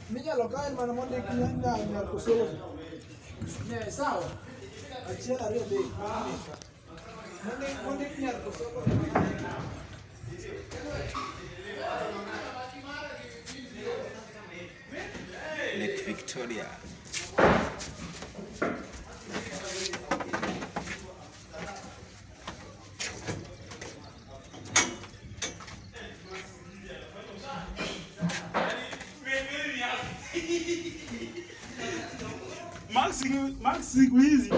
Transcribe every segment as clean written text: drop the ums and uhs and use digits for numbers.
Mija lokaen mana monde kinyanda nyar kusolo. Ne sawa. Achiel ariyo be. Monde nyar kusolo. Lake Victoria. Max siku hizi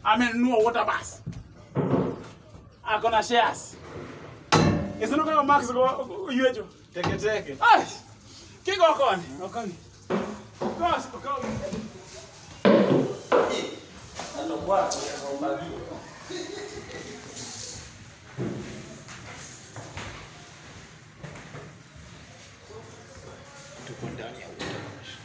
amenunua water bus. Akona shares. Isino kama Max go yuejo. Teke. Ai. Kiko okoni. Okoni. Gosh, okoni. Ano kwa kwa tuko ndani ya water bus.